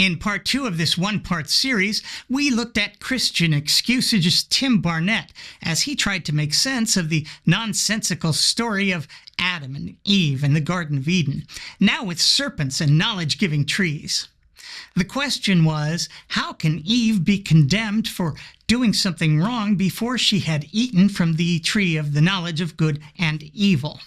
In part 2 of this one-part series, we looked at Christian excusologist Tim Barnett as he tried to make sense of the nonsensical story of Adam and Eve in the Garden of Eden, now with serpents and knowledge-giving trees. The question was, how can Eve be condemned for doing something wrong before she had eaten from the tree of the knowledge of good and evil?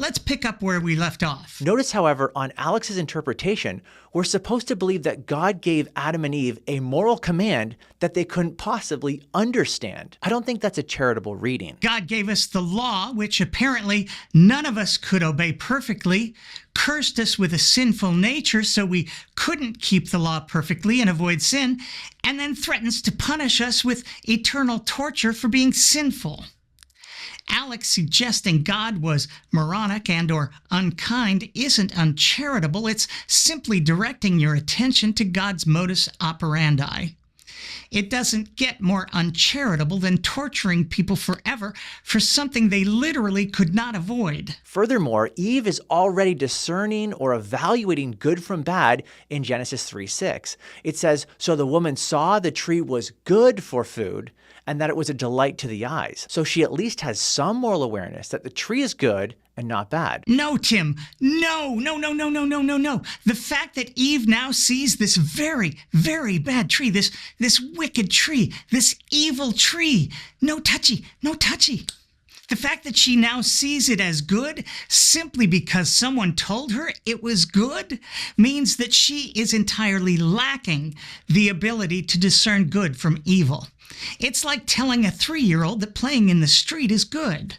Let's pick up where we left off. Notice, however, on Alex's interpretation, we're supposed to believe that God gave Adam and Eve a moral command that they couldn't possibly understand. I don't think that's a charitable reading. God gave us the law, which apparently none of us could obey perfectly, cursed us with a sinful nature so we couldn't keep the law perfectly and avoid sin, and then threatens to punish us with eternal torture for being sinful. Alex suggesting God was moronic and or unkind isn't uncharitable. It's simply directing your attention to God's modus operandi. It doesn't get more uncharitable than torturing people forever for something they literally could not avoid. Furthermore, Eve is already discerning or evaluating good from bad in Genesis 3:6. It says, "So the woman saw the tree was good for food, and that it was a delight to the eyes." So she at least has some moral awareness that the tree is good and not bad. No, Tim. No. The fact that Eve now sees this very, very bad tree, this wicked tree, this evil tree. No touchy. The fact that she now sees it as good simply because someone told her it was good means that she is entirely lacking the ability to discern good from evil. It's like telling a 3-year-old that playing in the street is good.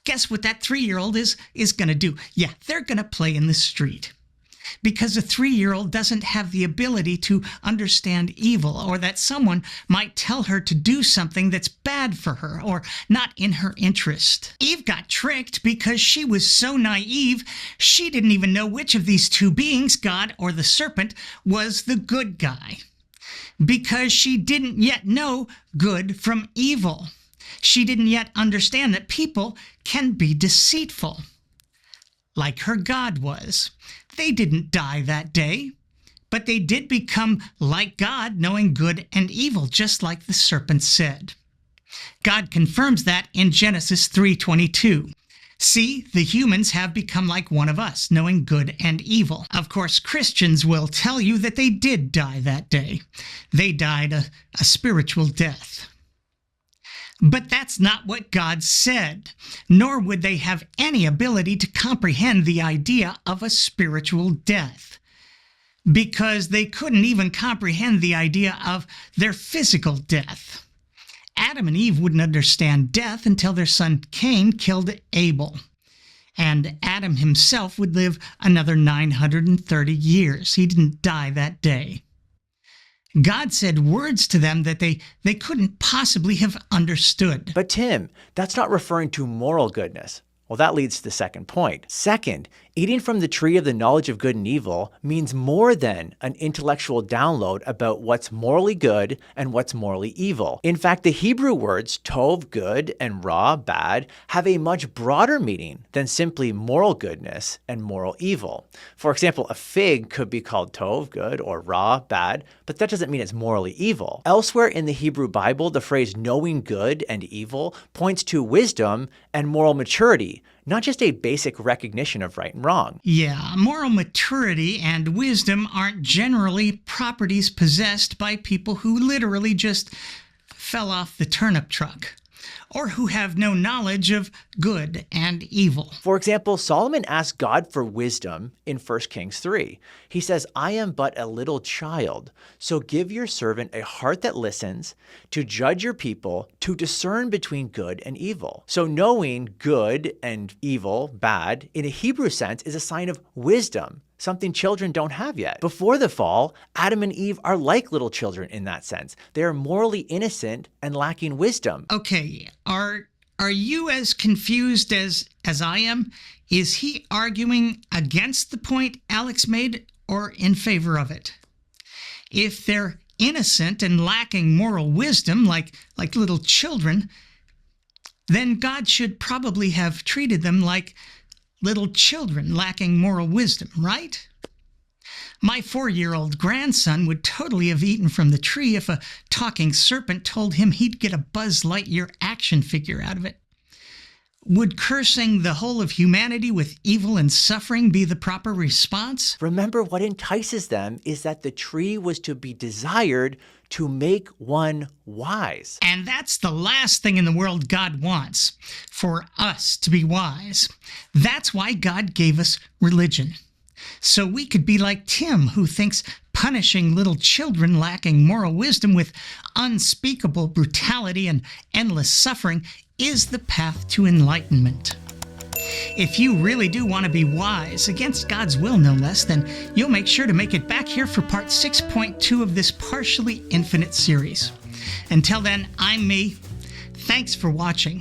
Guess what that 3-year-old is going to do? Yeah, they're going to play in the street. Because a 3-year-old doesn't have the ability to understand evil, or that someone might tell her to do something that's bad for her or not in her interest. Eve got tricked because she was so naive, she didn't even know which of these two beings, God or the serpent, was the good guy. Because she didn't yet know good from evil. She didn't yet understand that people can be deceitful, like her God was. They didn't die that day, but they did become like God, knowing good and evil, just like the serpent said. God confirms that in Genesis 3:22. See, the humans have become like one of us, knowing good and evil. Of course, Christians will tell you that they did die that day. They died a spiritual death. But that's not what God said, nor would they have any ability to comprehend the idea of a spiritual death, because they couldn't even comprehend the idea of their physical death. Adam and Eve wouldn't understand death until their son Cain killed Abel, and Adam himself would live another 930 years. He didn't die that day. God said words to them that they couldn't possibly have understood. But Tim, that's not referring to moral goodness. Well, that leads to the second point. Second, eating from the tree of the knowledge of good and evil means more than an intellectual download about what's morally good and what's morally evil. In fact, the Hebrew words tov, good, and ra, bad, have a much broader meaning than simply moral goodness and moral evil. For example, a fig could be called tov, good, or ra, bad, but that doesn't mean it's morally evil. Elsewhere in the Hebrew Bible, the phrase knowing good and evil points to wisdom and moral maturity, not just a basic recognition of right and wrong. Yeah, moral maturity and wisdom aren't generally properties possessed by people who literally just fell off the turnip truck, or who have no knowledge of good and evil. For example, Solomon asked God for wisdom in 1 Kings 3. He says, "I am but a little child, so give your servant a heart that listens, to judge your people, to discern between good and evil." So knowing good and evil, bad, in a Hebrew sense is a sign of wisdom, something children don't have yet. Before the fall, Adam and Eve are like little children in that sense. They are morally innocent and lacking wisdom. Okay, are you as confused as I am? Is he arguing against the point Alex made or in favor of it? If they're innocent and lacking moral wisdom like little children, then God should probably have treated them like little children lacking moral wisdom, right? My 4-year-old grandson would totally have eaten from the tree if a talking serpent told him he'd get a Buzz Lightyear action figure out of it. Would cursing the whole of humanity with evil and suffering be the proper response? Remember, what entices them is that the tree was to be desired to make one wise. And that's the last thing in the world God wants, for us to be wise. That's why God gave us religion. So we could be like Tim, who thinks punishing little children lacking moral wisdom with unspeakable brutality and endless suffering is the path to enlightenment. If you really do want to be wise, against God's will no less, then you'll make sure to make it back here for part 6.2 of this partially infinite series. Until then, I'm me. Thanks for watching.